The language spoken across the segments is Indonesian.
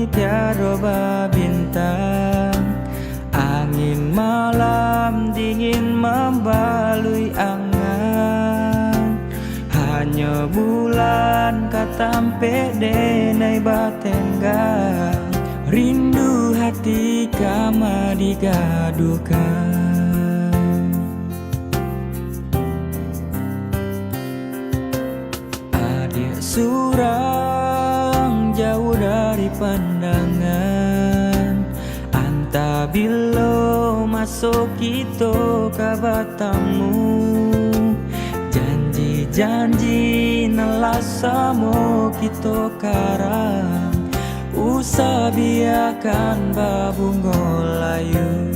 tiada bintang. Angin malam dingin membalui angan. Hanya bulan katampe denai batenggang. Rindu hati kama digaduhkan. Adik surang jauh dari pandangan. Antabilo masuk kita ke batamu. Janji nelas samo kita karang. Usah biarkan babungo layu.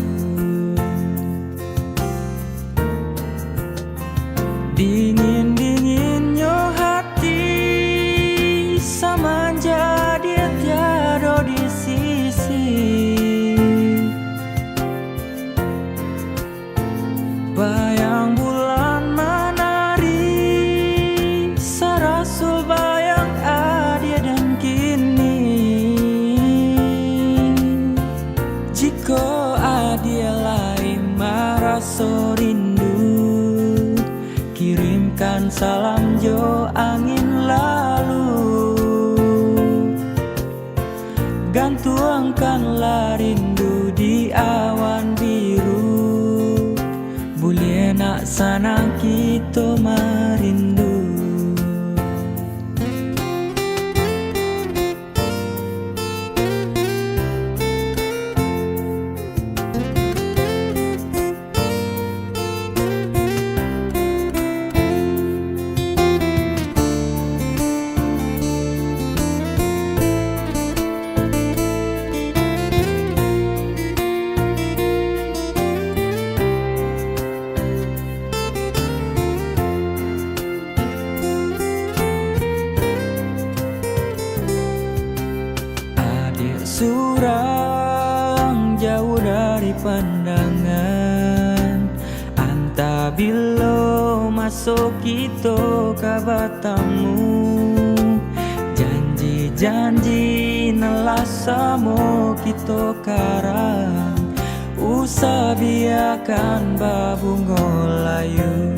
Dingin-dinginnya hati samanja dia tiada di sisi. Bayang bulan menari, serasul bayang adia dan kini. Jika adia lain merasa rindu, kirimkan salam jo angin lalu. Gantungkanlah rindu di awan biru. Boleh nak sana kita merindu. Surang jauh dari pandangan. Antabilo masuk kita ke batamu. Janji nelas samo kita karang. Usah biarkan babungo layu.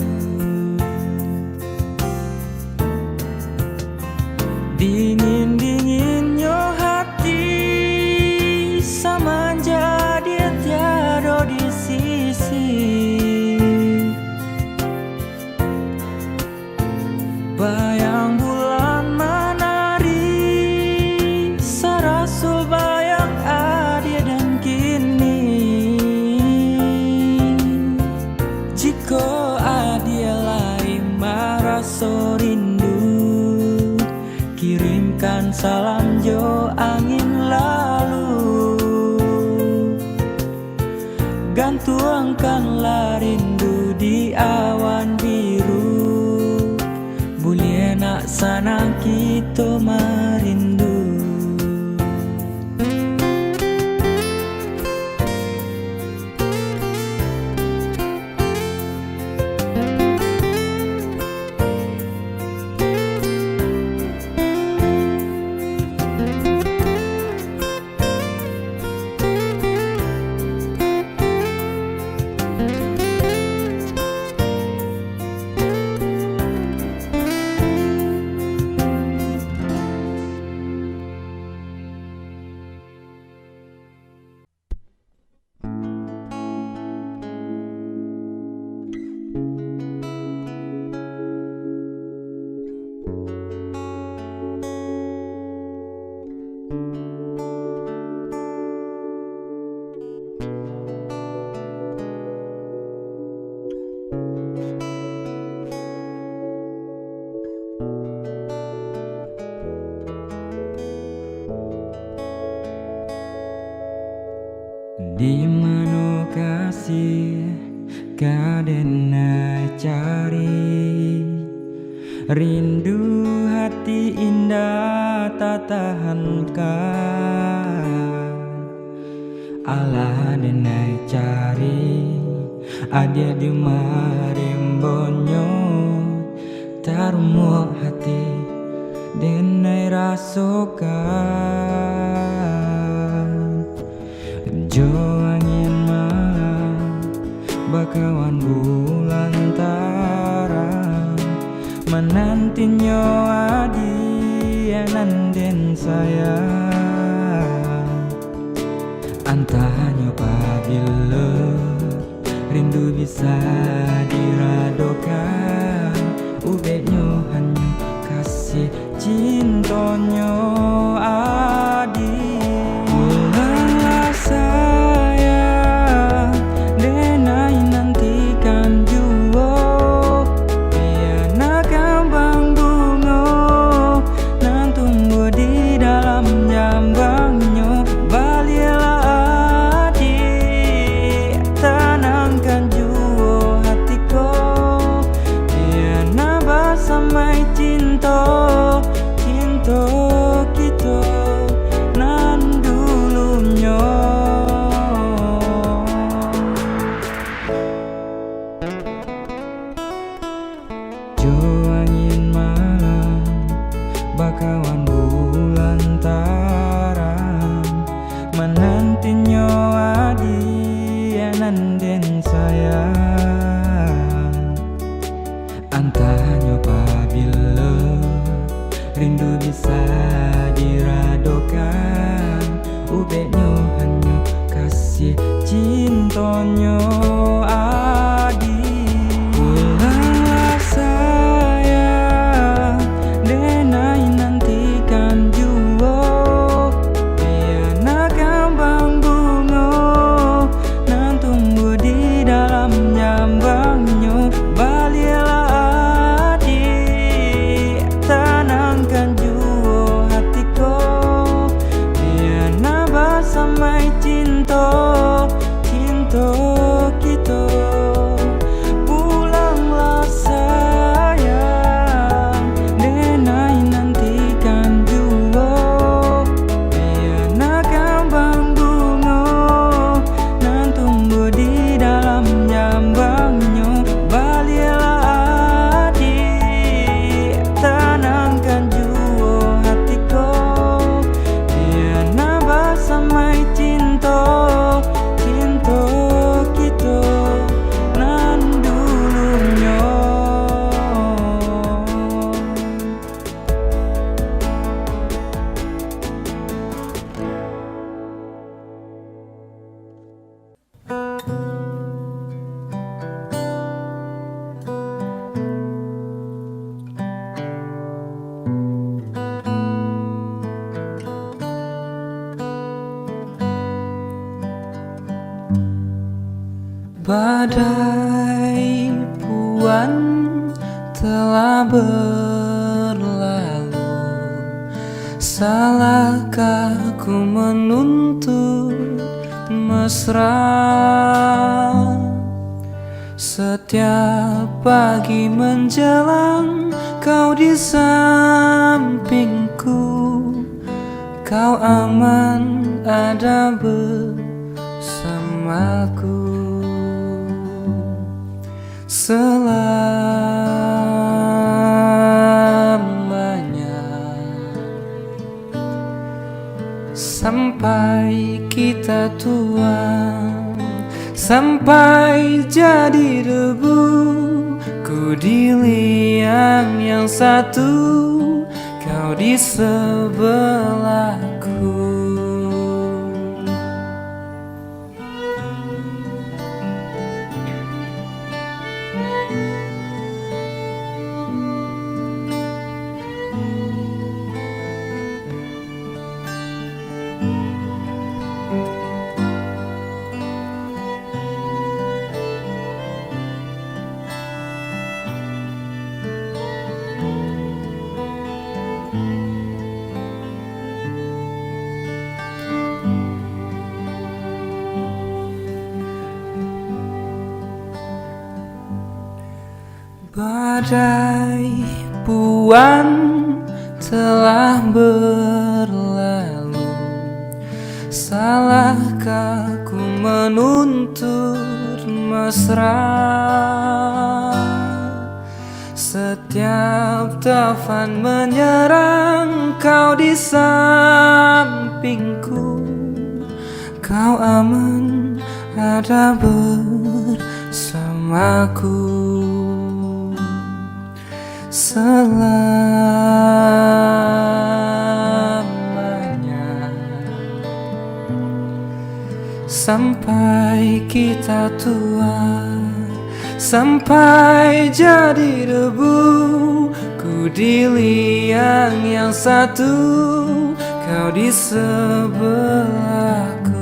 Dingin-dinginnya hati samanja dia tiada di sisi. Bayang bulan menari, serasul bayang adia dan kini. Jika adia lain merasa rindu, kirimkan salam jo angin lalu. Gantungkanlah rindu di awan biru. Boleh nak sana kita merindu. Di mana kasih kadena cari. Rindu hati indah tak tahankan. Allah denai cari adia di marimbonyo. Tarumo hati denai rasokan. Jo angin malam, bakawan bulan tarang, menantinya adi nanden sayang. Antahnya apabila rindu bisa diradokan, ubeknya hanya kasih cintonyo adi. Pulanglah sayang, denai nantikan jua, piana kambang bunga nan tumbuh di dalam jambangnya. Balilah adik, tenangkan jua hatiku, piana bersama cinta, cinta kita nan dulunya. Jo angin malam, bakawan bulan tarang, menantinya adi nanden sayang. Antahnya apabila rindu bisa diradokan, ubeknya hanya kasih cintonyo adi. Pulanglah sayang, denai nantikan jua, piana kambang bunga nan tumbuh di dalam jambangnya. Balilah adik, tenangkan jua hatiku, piana bersama cinta, cinta kita. Pulanglah sayang, denai nantikan jua, piana kambang bunga nan tumbuh di dalam jambangnya. Balilah adik, tenangkan jua hatiku, piana bersama cinta, cinta kita nan dulunya. Badai puan telah berlalu, salahkah ku menuntut mesra? Setiap pagi menjelang kau di sampingku, kau aman ada bersamaku. Selamanya sampai kita tua, sampai jadi debu, ku di liang yang satu, kau di sebelahku. Badai puan telah berlalu, salahkah ku menuntut mesra? Setiap taufan menyerang, kau di sampingku, kau aman ada bersamaku selamanya, sampai kita tua, sampai jadi debu. Ku di liang yang satu, kau di sebelahku.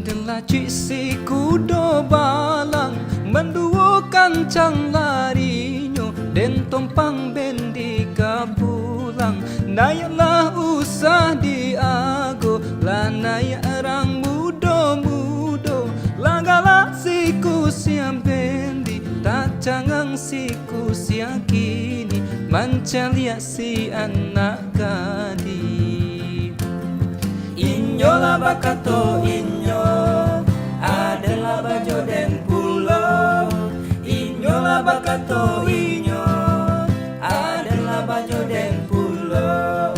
Delacik si kudo balang menduo kancang larinyo den tompang bendi kapulang. Nayaklah usah diago lanaya arang mudo-mudo, langgalah siku siam bendi tak cangang siku siang kini mancalia si anak gadi. Inyo lah bakato inyo adalah bajo den pulau. Inyo lah bakato inyo adalah bajo den pulau.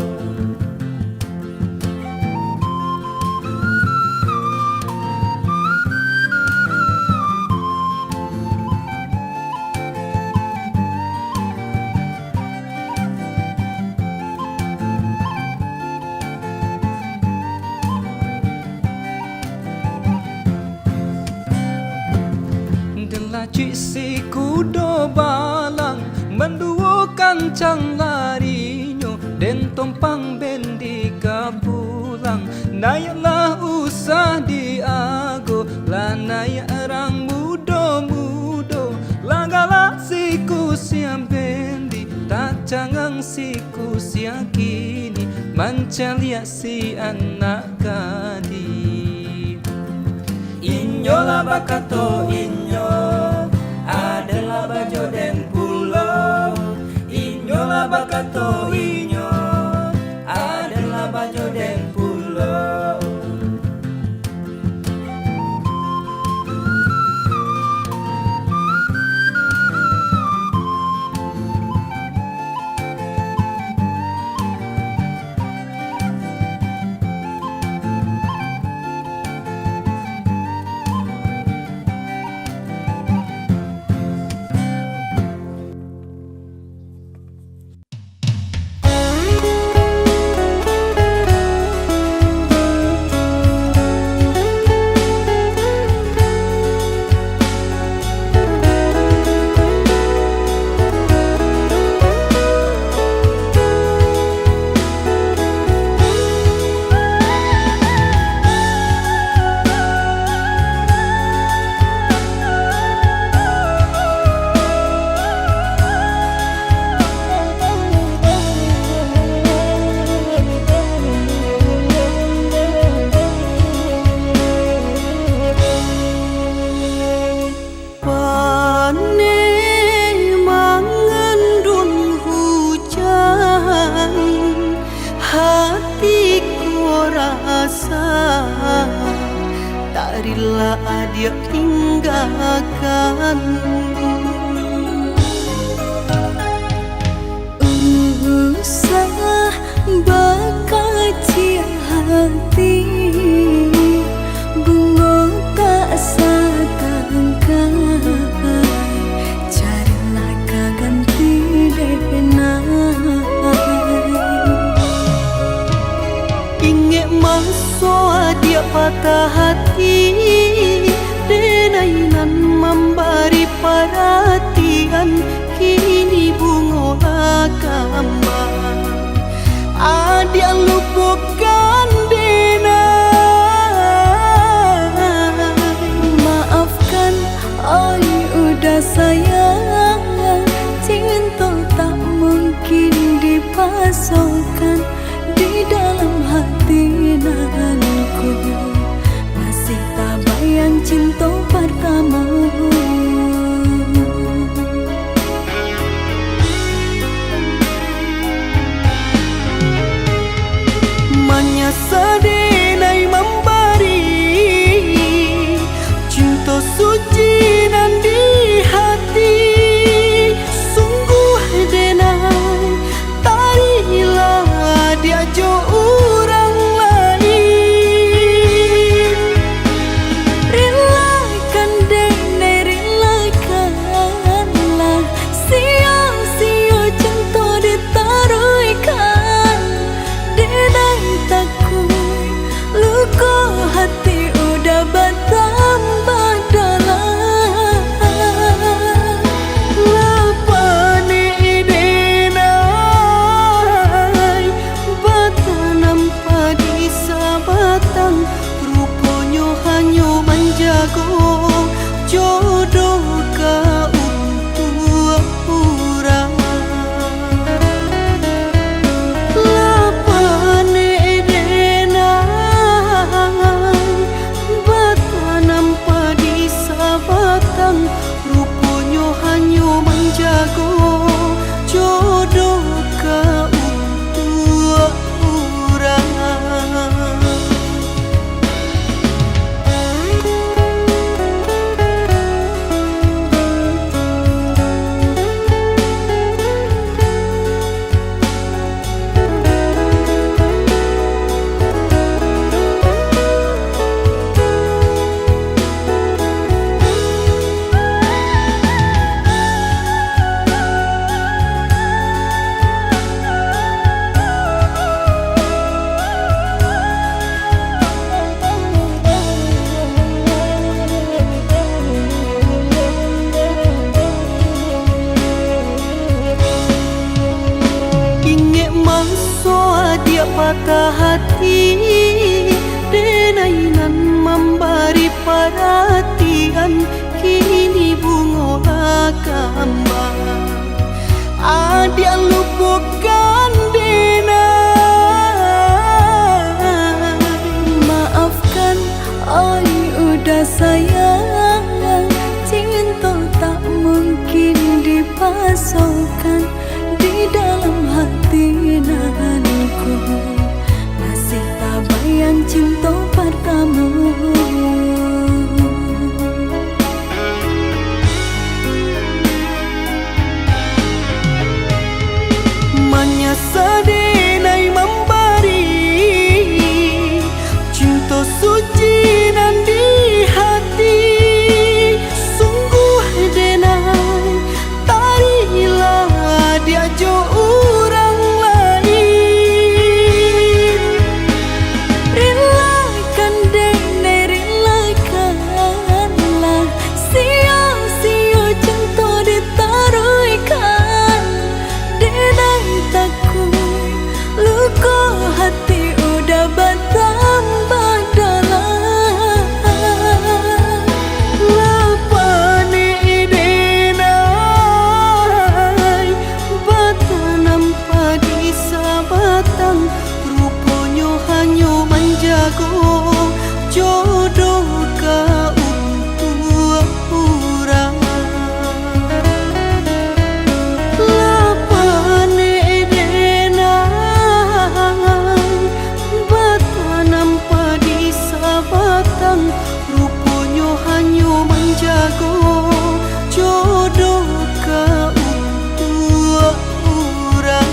Delacik si kudo balang menduo kancang larinyo den tompang bendi kapulang. Nayaklah usah diago lanaya arang mudo-mudo, langgalah siku siam bendi tak cangang siku siang kini mancalia si anak gadi. Inyo lah bakato inyo adalah bajo den pulau. Inyo lah bakato inyo adalah bajo den pulau. Tak rela dia tinggalkan. Usah bakaci hati, bunga tak satangkai, carilah ganti denai. Ingat masa dia patah hati, denainan memberi perhatian, kini bunga kembang. Adik lupakan denai, maafkan ai udah sayang, cinta tak mungkin dipasangkan di dalam hati nanku. Masih tak bayang cinta pertama. patah hati, denainan memberi perhatian, kini bunga kembang. Adia lupakan denai, maafkan oi udah sayang, cinta tak mungkin dipasangkan di dalam hati nanku, masih tak bayang cinta pertama. Menyesal denai memberi cinta suci nan di hati. Sungguh denai tarilah dia jo orang lain. Relakan denai, relakanlah, sia-sia cinta ditaruhkan. Denai takut luka hati udah bertambah dalam. Lapane denai bata nampak di sabatang, rupanya hanya menjaga jodoh kau untuk orang. Lapane denai bata nampak di sabatang, rupanya hanya menjaga jodoh kau untuk orang.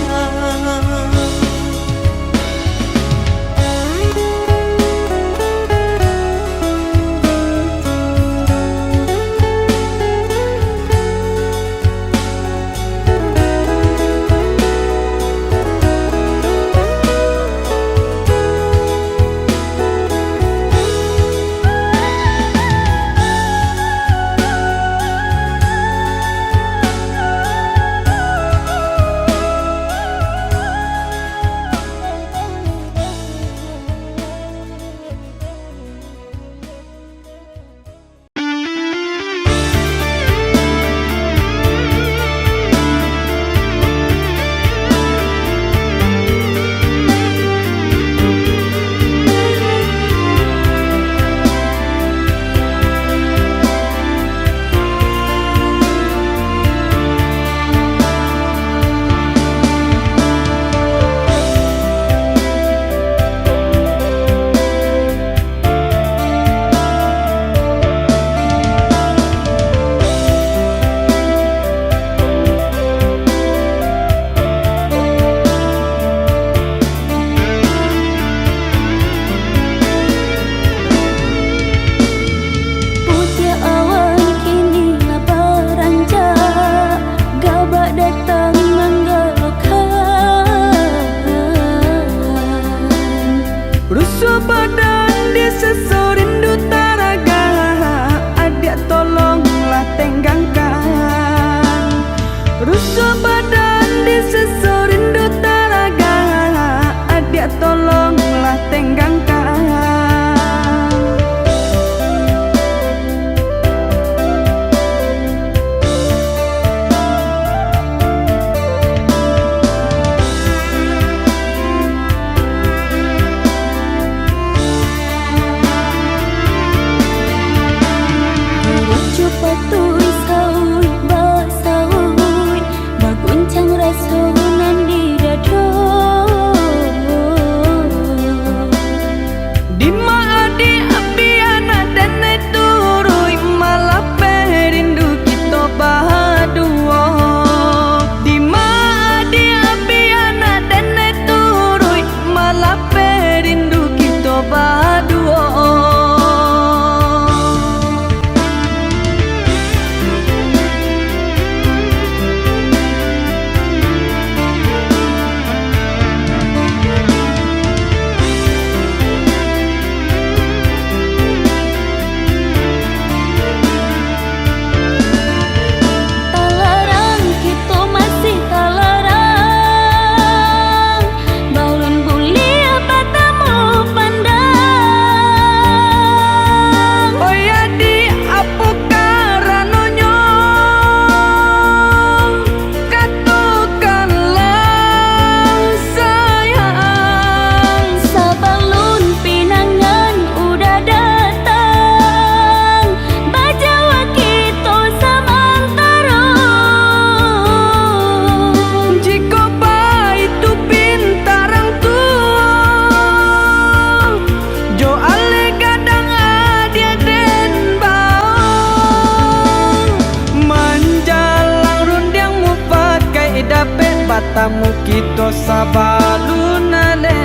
batamu kita sabalunale.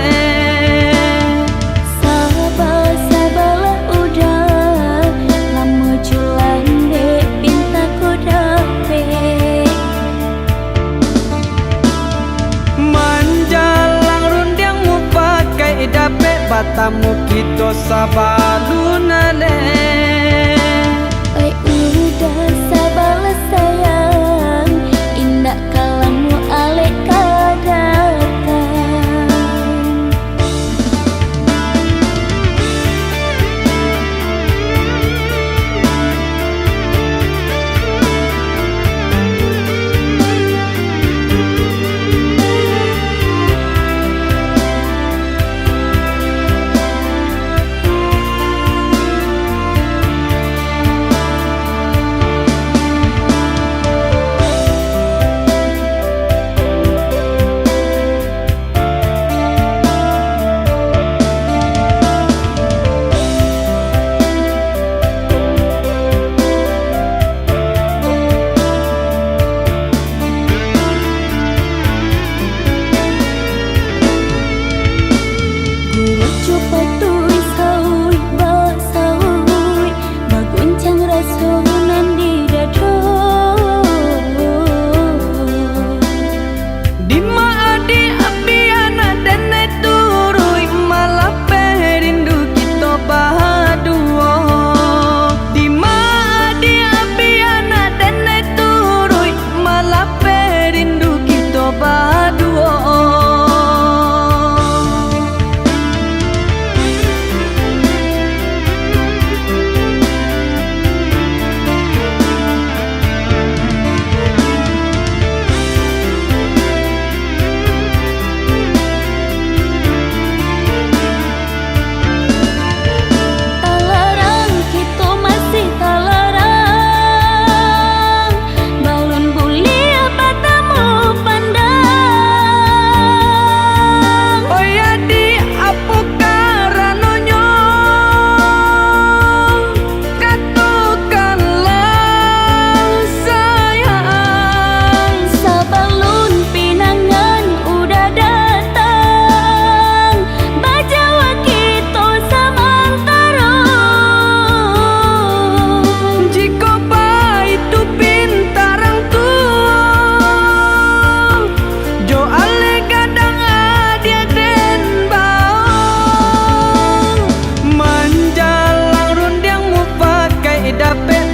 Sabar-sabarlah udah lama culang dek pinta ko dapet. Manjalang rundiangmu pakai dapet batamu kita sabalunale. Oi udah sabarlah sayang, indah kalamu alek kadatan.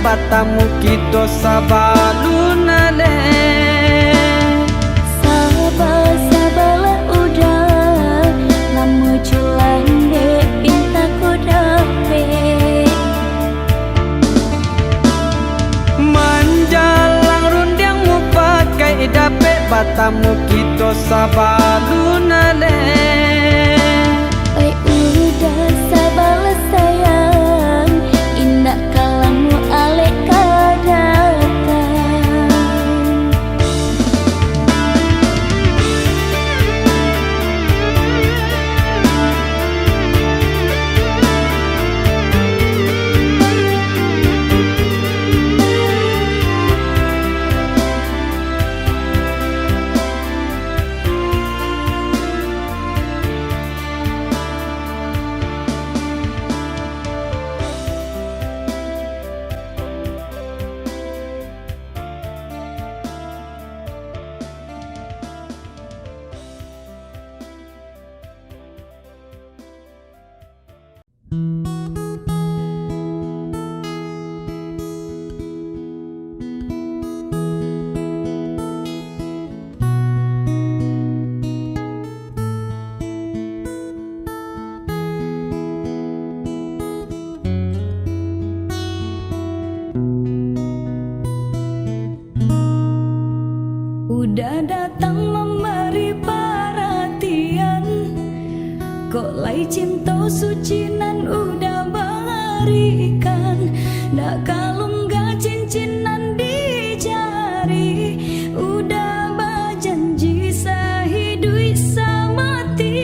Batamu kita sabalunale. Sabar-sabarlah udah lama culang dek pinta ko dapet. Manjalang rundiangmu pakai dapet batamu kita sabalunale. Oi udah sabarlah sayang, indah kalamu alek kadatan. Udah datang memberi perhatian, kok lai cinta suci nan udah berikan. Dak kalung gak cincinan di jari, udah berjanji sahidui samati.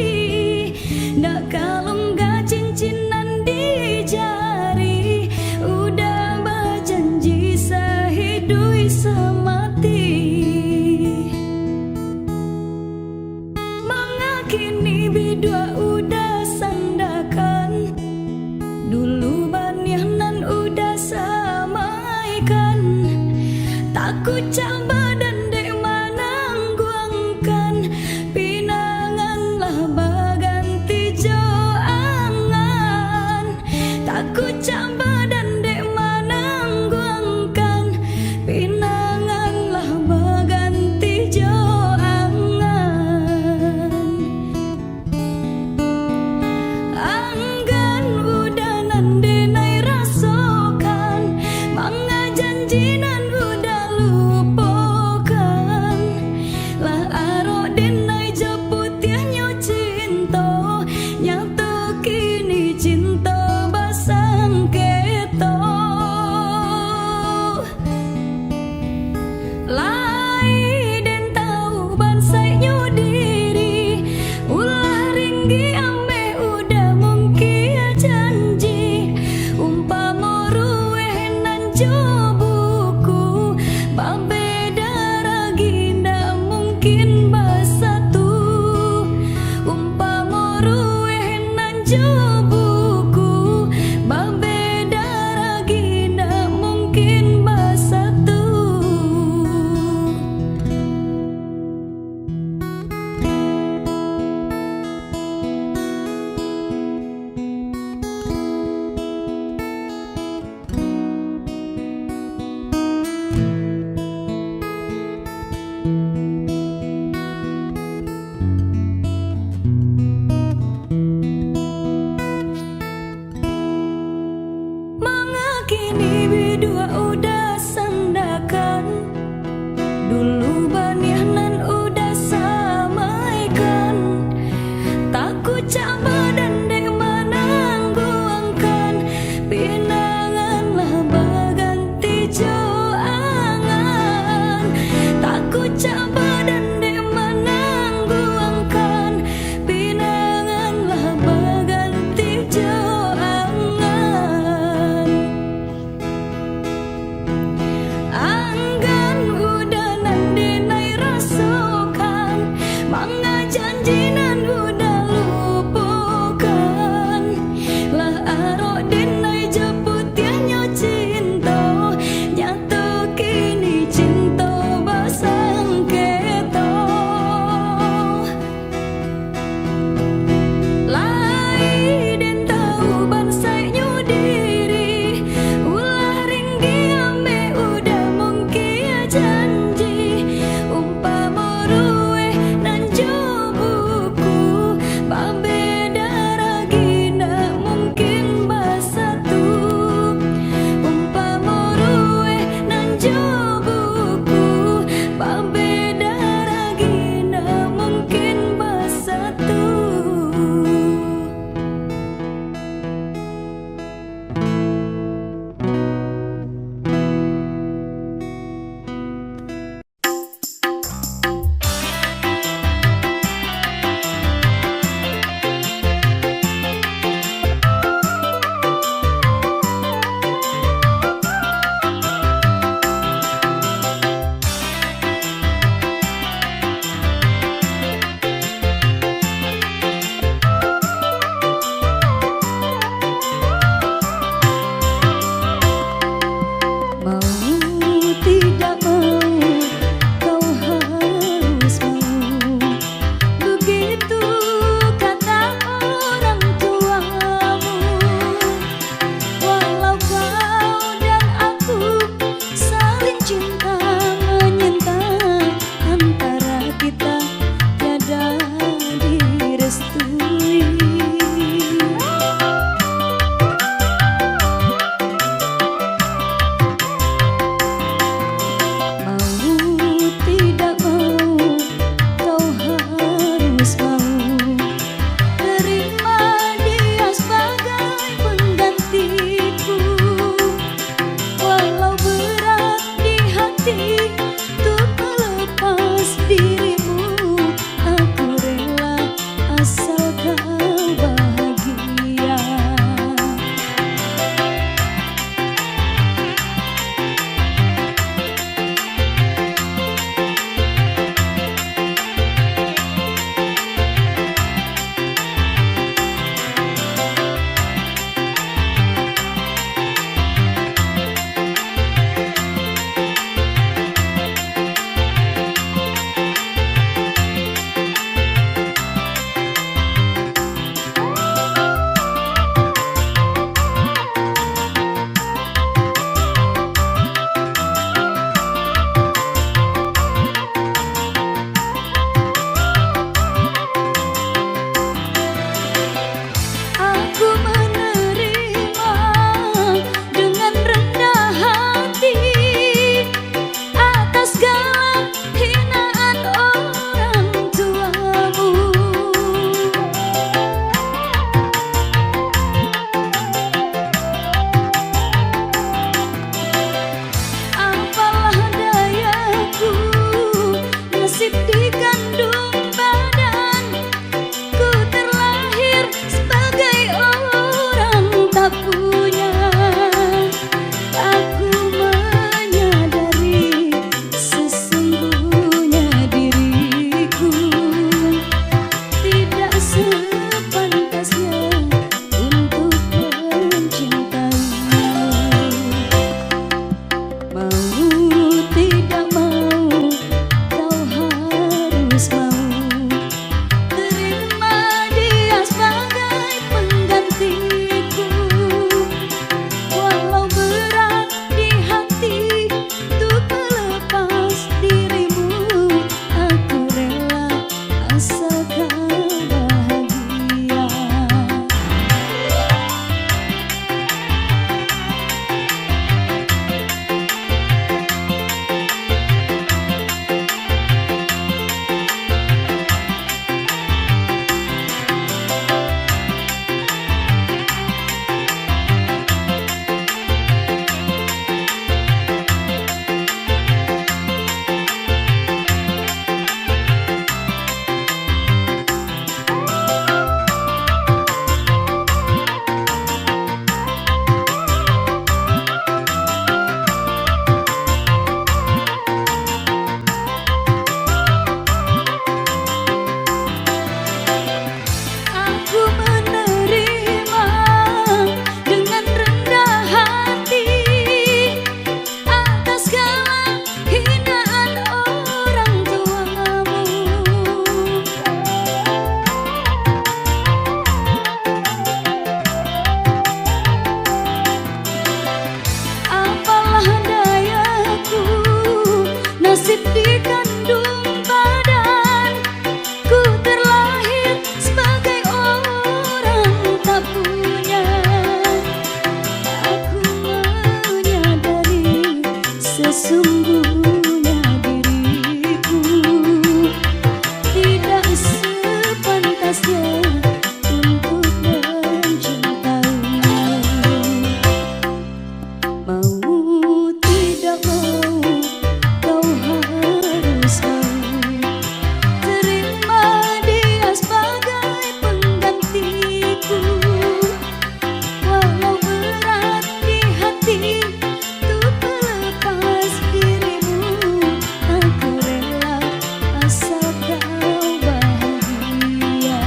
Dak kalung gak cincinan di jari, udah berjanji sahidui samati. coba dan dek manangguangkan pinanganlah baganti jo angan. Takut coba dan dek manangguangkan pinanganlah baganti jo angan. Anggan udah nandenai rasokan, mga janjinan udah lupakan. Lah aro denai jeputianyo cinta, nyata kini cinta basangke. nasib di kandung badan. Ku terlahir sebagai orang tak punya. Aku menyadari sesungguhnya diriku tidak sepantasnya untuk mencintaimu. Mau tidak mau kau harus mau terima dia sebagai penggantiku. Walau berat di hati untuk melepas dirimu, aku rela asal kau bahagia.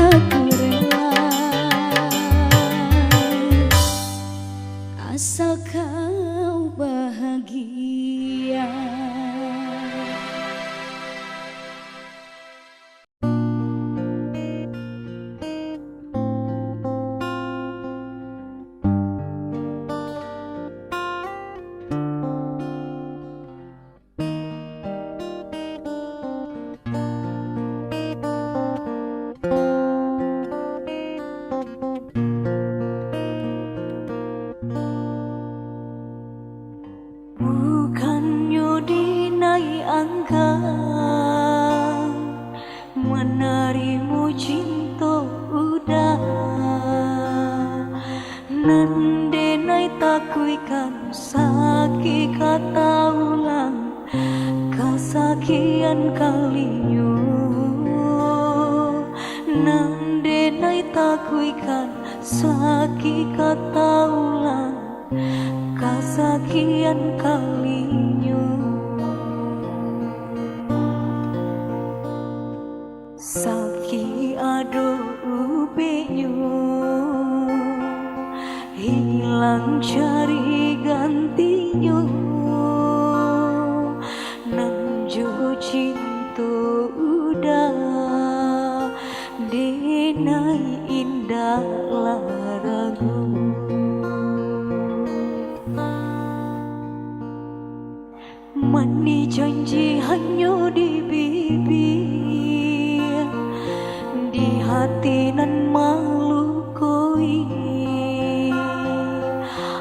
Aku rela asal kau bahagia. Bukannya dinai angka menarimu cinta udah nandenai takuikan sakit kata ulang kesakian kalinya. Nandenai takuikan sakit kata ulang kesakian kalinya. Saki ado ubenyo hilang cari gantinya. Nanjo cinta udah denai indah laragu. Mani janji hanya di bibir, di hati nan malu koi.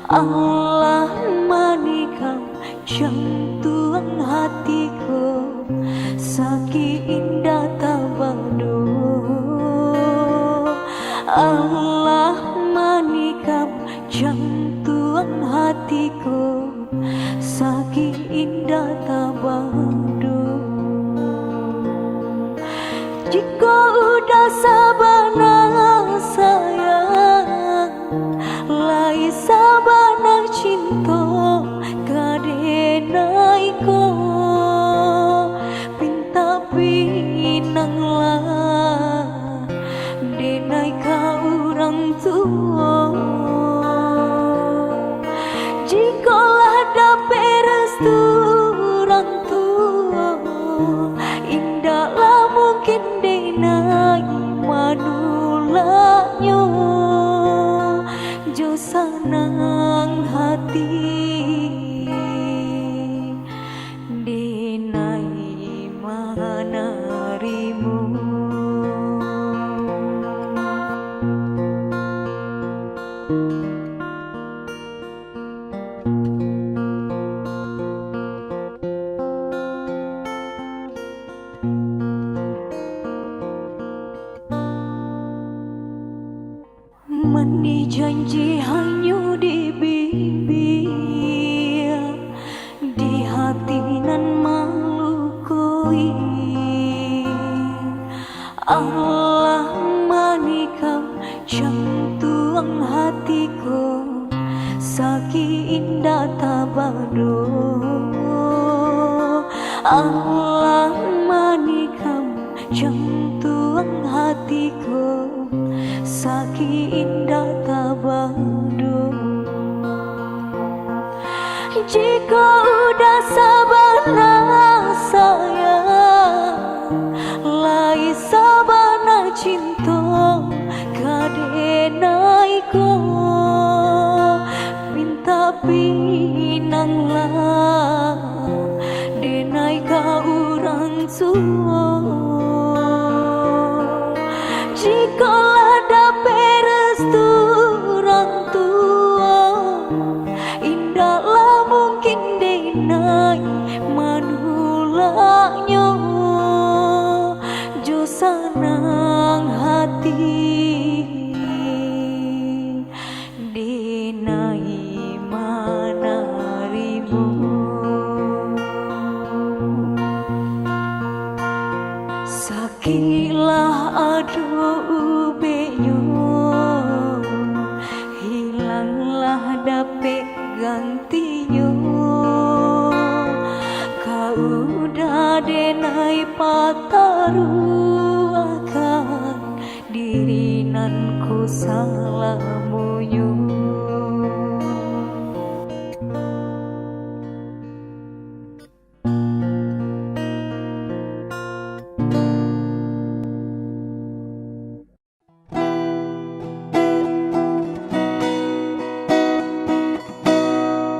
Allah manikam jantung hatiku sakit indah tabado. Allah manikam jantung hatiku sakit indah tabado. Jika udah sabana sayang, lai sabana cinta kadenai ko pinta pinanglah denai ka orang tua. Jikalah dapat restu orang tua, indahlah mungkin denai manulanya. Jo senang hati denai manarimu. Mani janji hanya di bibir, di hati nan malu koi. Allah manikam jantung hatiku sakit indah tabado. Allah manikam jantung hatiku sakit indah tabado. Jika udah sabana sayang, lai sabana cinta kadenai ko pinta pinanglah denai manarimu. Sakilah aduh benyo, hilanglah dape gantinya. Kau udah denai pataru akan diri nan ku salamunyo.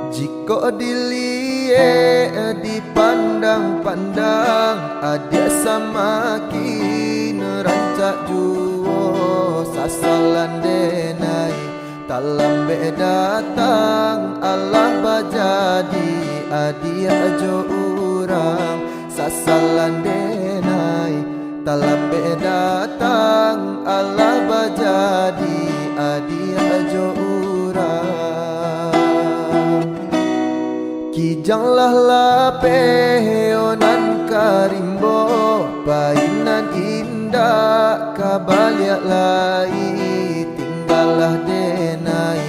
Jika dilihat dipandang-pandang, ada sama kini rancak juo sasalan denai talam datang Allah bajadi adia jo urang sasalan denai talam datang Allah bajadi adia jo urang. Kijanglah lapeonan karimbo, painan indah kabaliak lai. Tinggallah denai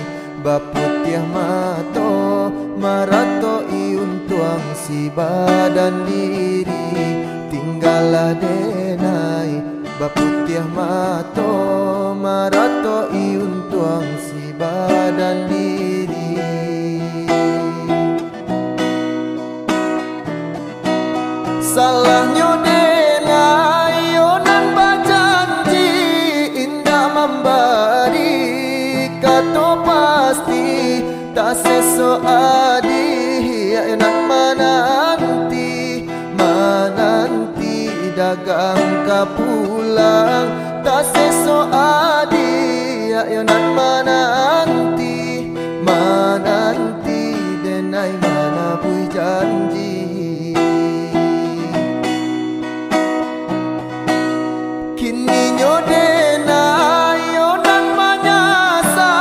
baputiah mato, marato iuntuang si badan diri. Tinggallah denai baputiah mato, marato iuntuang si badan diri. Salahnya denai onan bajanji indah memberi kato pasti tak seso adi enak menanti dagang kapulang tak seso adi enak menanti denai mana bui janji. Kininya denai onan manyasa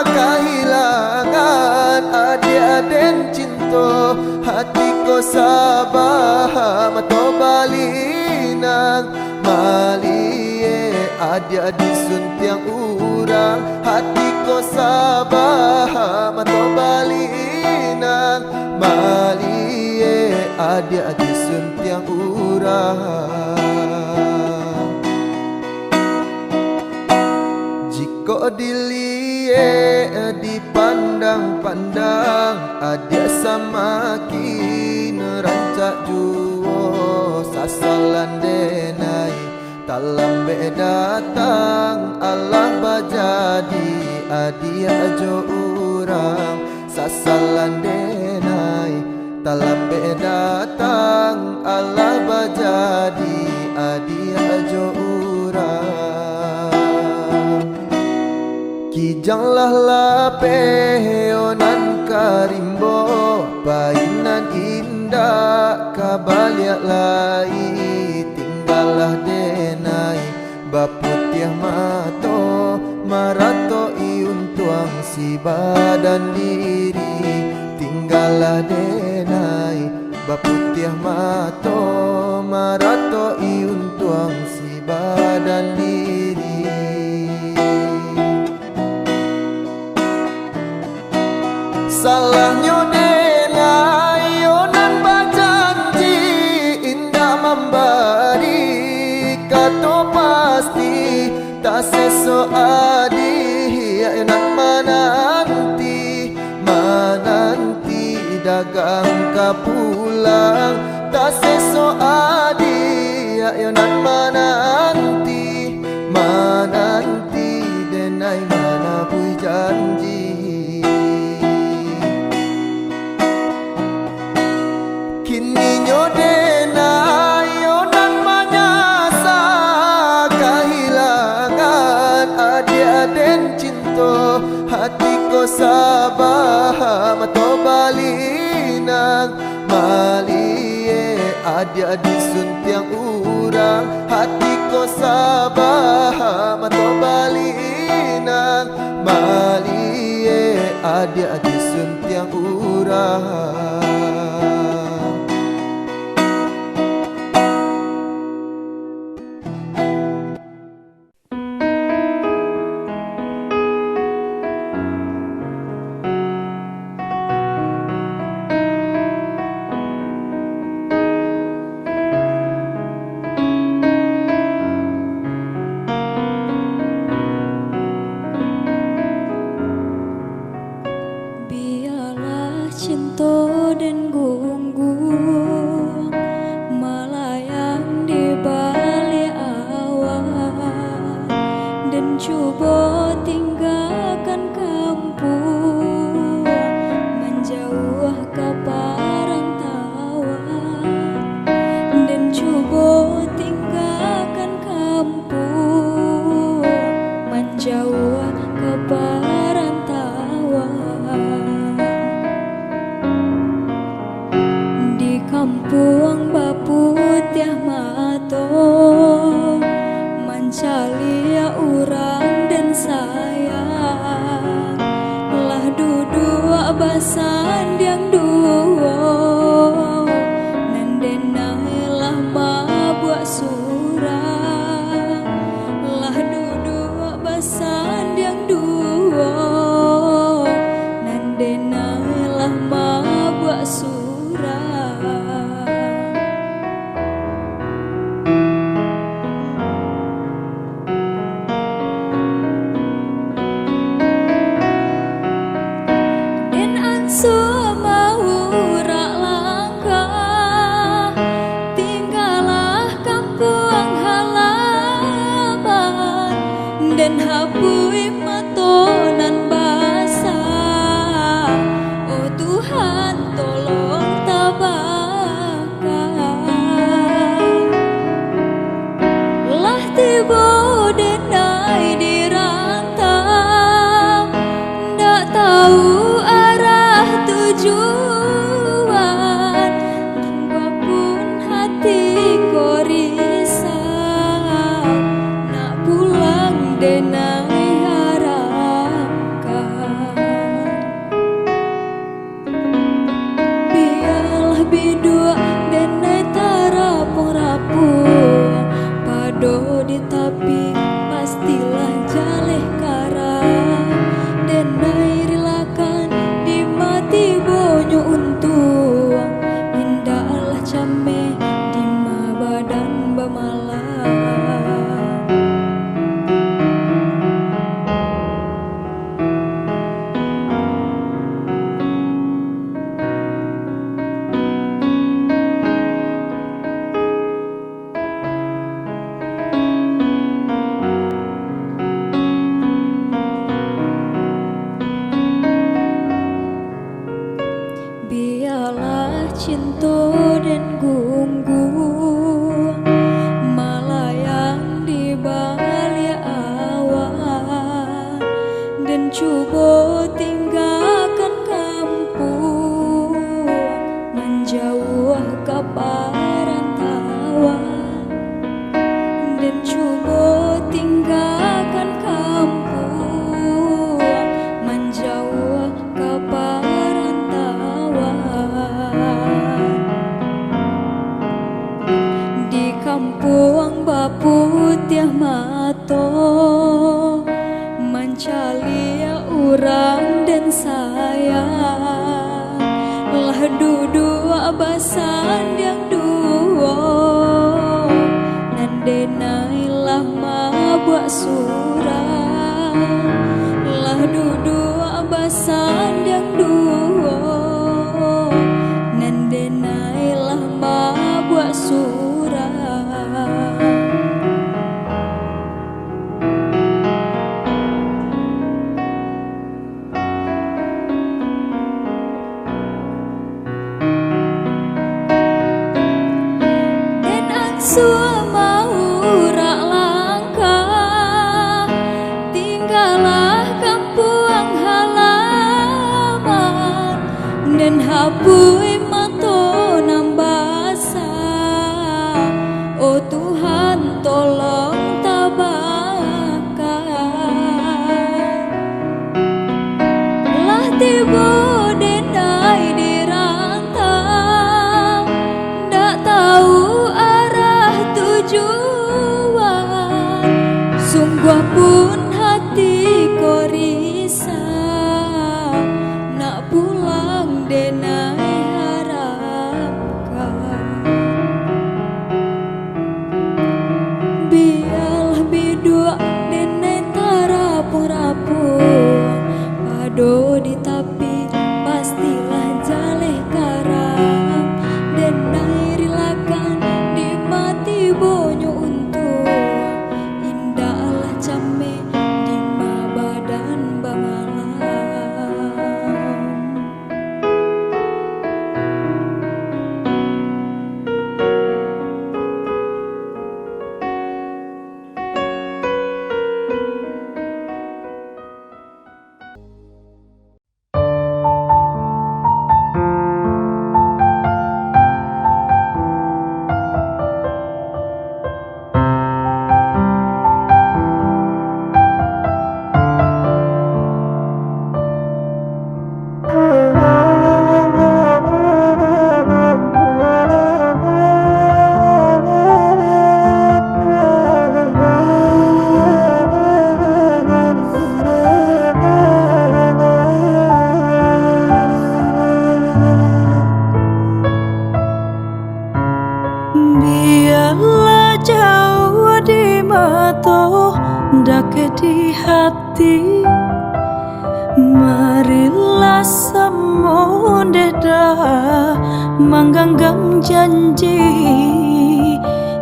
kehilangan adik-adik cinta hatiku sabah mato balinang malie adik-adik suntiang urang hatiku sabah mato balinang malie adik-adik suntiang urang. Jika dilihat dipandang-pandang, ada sama kini rancak juo sasalan denai talam datang Allah bajadi adia jo urang sasalan denai talam datang Allah bajadi adia jo urang. Kijanglah lapeonan karimbo, painan indah kabaliak lai. Tinggallah denai baputiah mato, marato iuntuang si badan diri. Tinggallah denai baputiah mato, marato iuntuang si badan diri. Salahnya denai onan bajanji indah memberi kato pasti tak seso adi enak menanti dagang kapulang tak seso adi enak menanti denai mana bui janji. Kininya denai onan manyasa kehilangan adik-adik cinta hatiku sabah mato balinang malie adik-adik suntiang urang hatiku sabah mato balinang malie adik-adik suntiang urang. Biarlah cinta dan gunggung melayang di balik awan, dan coba tinggalkan kampung menjauh ke perantauan, dan coba tinggalkan kampung menjauh ke perantauan. Di kampung baputiah mato mencari orang dan sayang, lah duduk basandang duo nandenailah mabuk surang, lah duduk basandang duo nandenailah mabuk surang. Den ansu mau rak langkah, tinggallah kampung halaman, dan hapui matonan basah. Oh Tuhan tolong tabahkan, lah tiba denai di rantau, ndak tahu arah tujuan, walaupun hati ko risau, nak pulang denai harapkan. Biarlah bidua denai tarapung-rapung, pado di tapi pastilah jaleh karang, denai rilakan di mati bonyo untung, indahlah came di ma badan bamalang. Biarlah cinta dan gunggung melayang di balik awan, dan coba tinggalkan kampung menjauh ke perantauan, dan coba tinggalkan kampung menjauh ke perantauan. Di kampung baputiah mato mencari orang dan sayang, lah duduk basandang duo nandenailah mabuk surang, lah duduk basandang duo nandenailah mabuk surang. Den angsu mau rak langkah, tinggallah kampung halaman, dan hapui matonan basah. Oh Tuhan tolong tabahkan, lah tiba denai dirantau, ndak tahu arah tujuan. Sungguh pun hatiku risau, nak pulang denai harapkan. Biarlah bidua denai tarapu-rapuang, pado di tapi pastilah jaleh karam. Denai rilakan di mati bonyo untuk indahlah came di badan bamalam. Biarlah jauh di mata, dake di hati. Marilah semua dah menggenggam janji.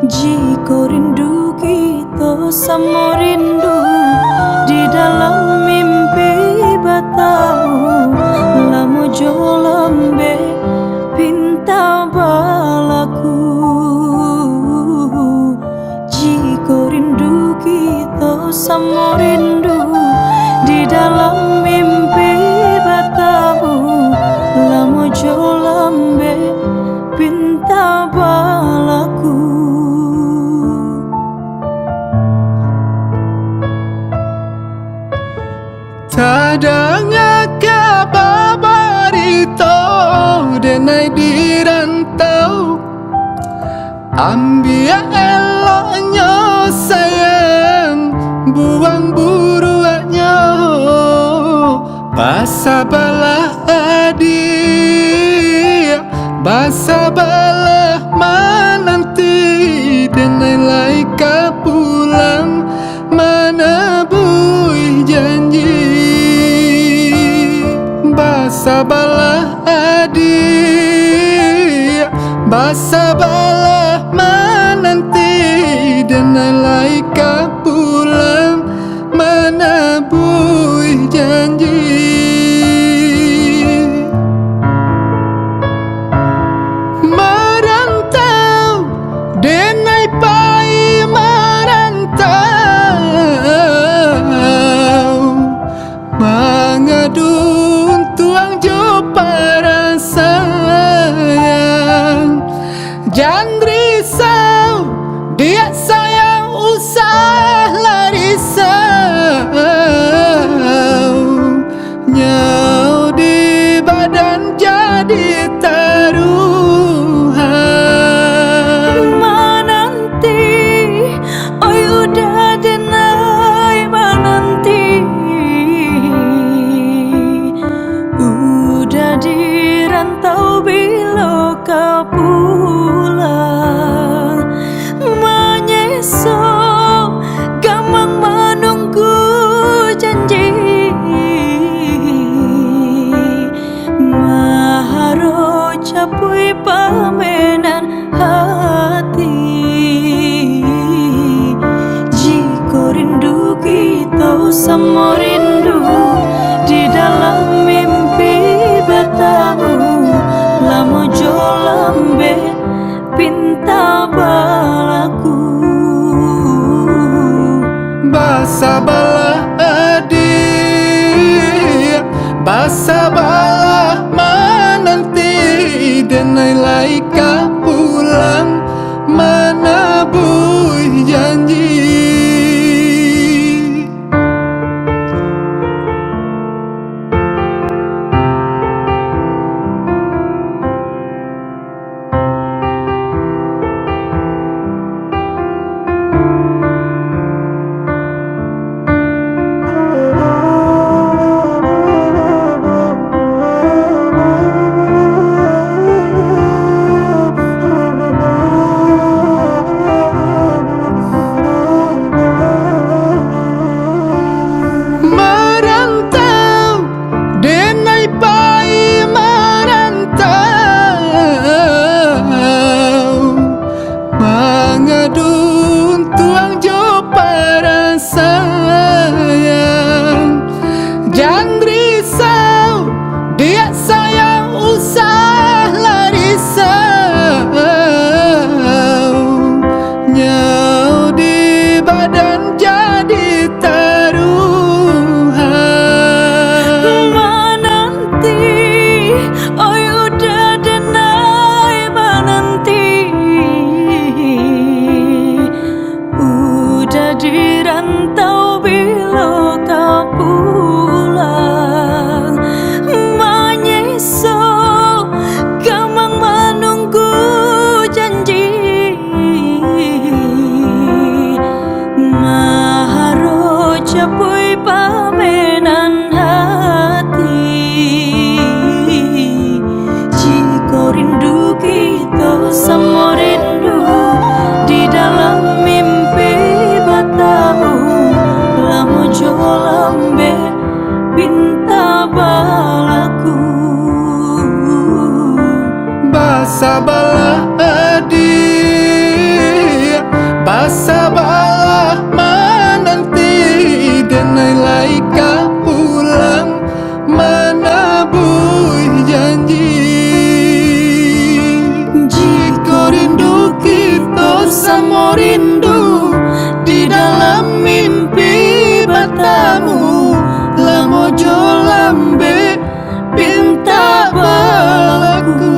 Jika rindu kita sama rindu di dalam mimpi batau, lama jolambe pinta balaku. Jika rindu kita sama rindu di dalam mimpi batau, lama jolambe pinta balaku. Tadanga kabarito denai dirantau, ambia eloknya sayang, buang buruannya. Basa balah adia, basa balah menanti, denai laika pulang mana buih janji. Basa balah adia, basa balah menanti, denai laika pulang mana buih janji. Merantau denai pai merantau, mengadun tuang jo para sayang. Jangan risau, dia sayang usahlah risau. Nyau di badan jadi taruhan. Menanti, oi udah denai menanti. Udah dirantau bila kau pulang, menyesal gamang menunggu janji. Maharo capui pamenan hati. Jika rindu kita sama rindu di dalam mimpi batau, lama jolambe pinta balaku. Basa balah adia, basa balah menanti, denai laika pulang mana buih janji. balah adik basa balah menanti denai laika pulang menabui janji. Jika rindu kita sama rindu di dalam mimpi bertemu lamojo lambe pinta balaku.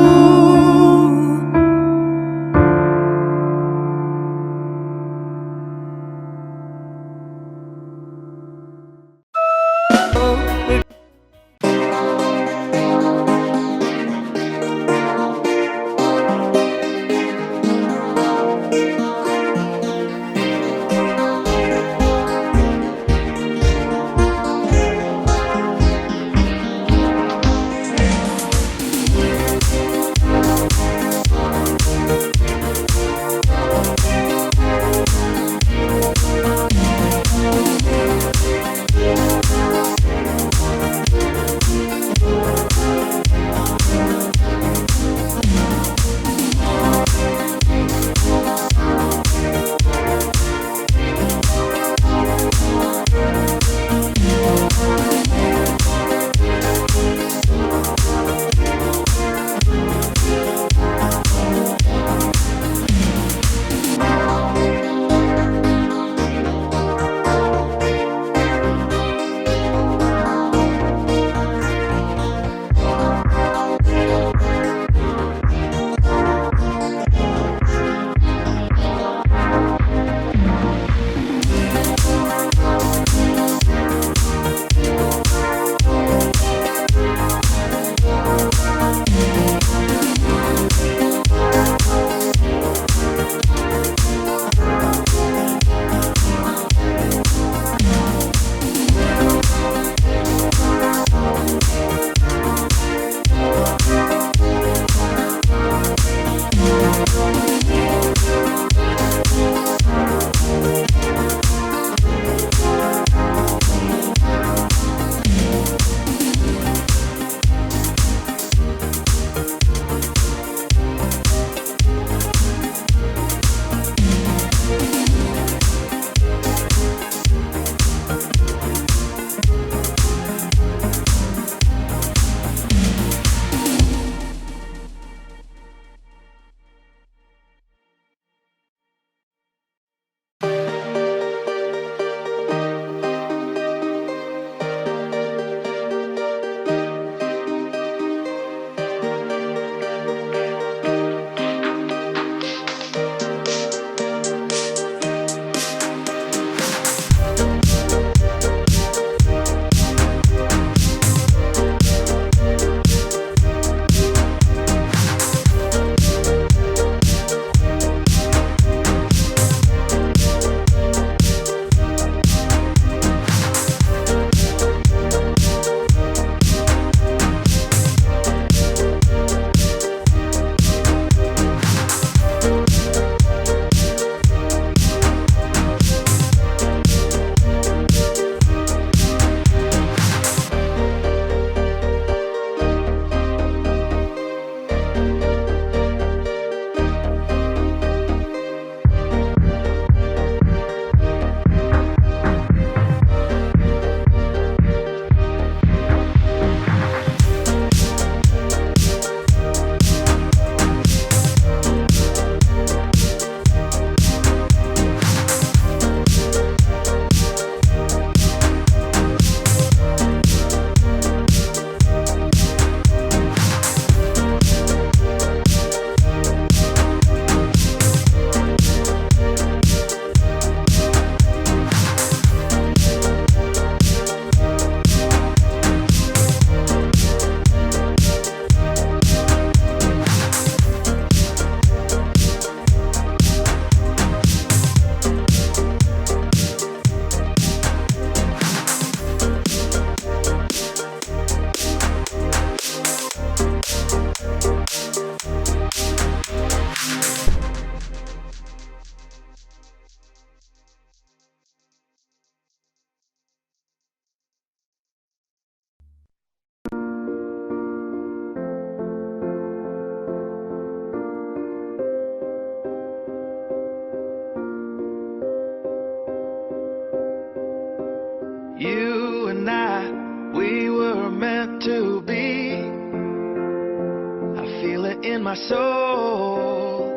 it in my soul,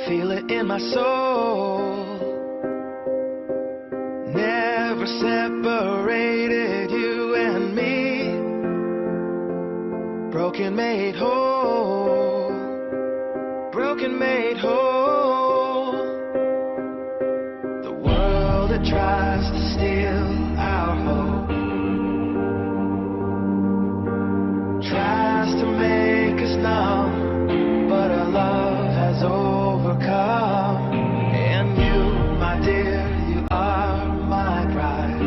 feel it in my soul. Never separated you and me. Broken made whole, broken made whole. The world that tries to steal our hope tries to make us numb, but our love has overcome. And you, my dear, you are my prize.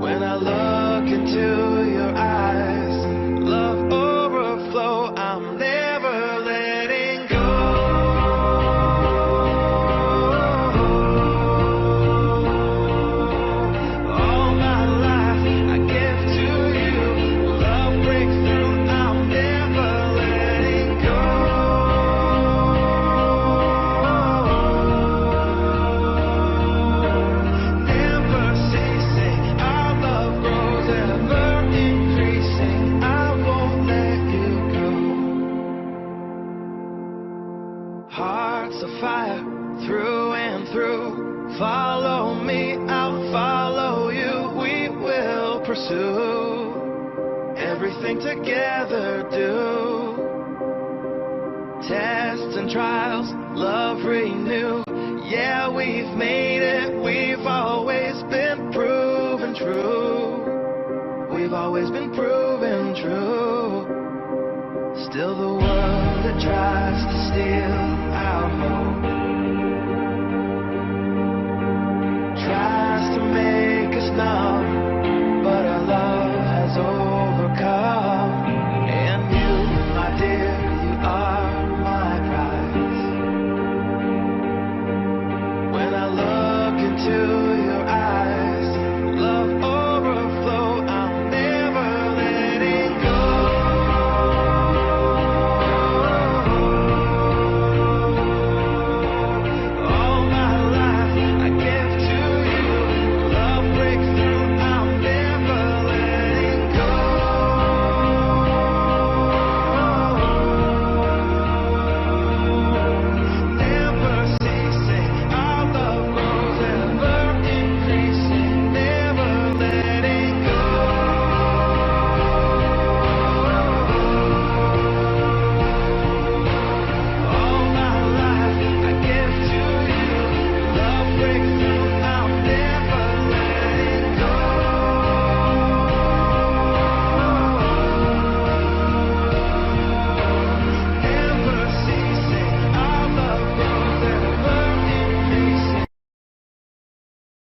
When I look into your eyes, love overflow, I'm never letting go. All my life I give to you, love breakthrough, I'm never letting go. Never ceasing, our love grows ever increasing, I won't let you go. Hearts of fire through and through, follow me, I'll follow you, we will pursue everything together, do tests and trials, love renew. Yeah, we've made it, we've always been proven true. We've always been proven true. Still the world that tries to steal our hope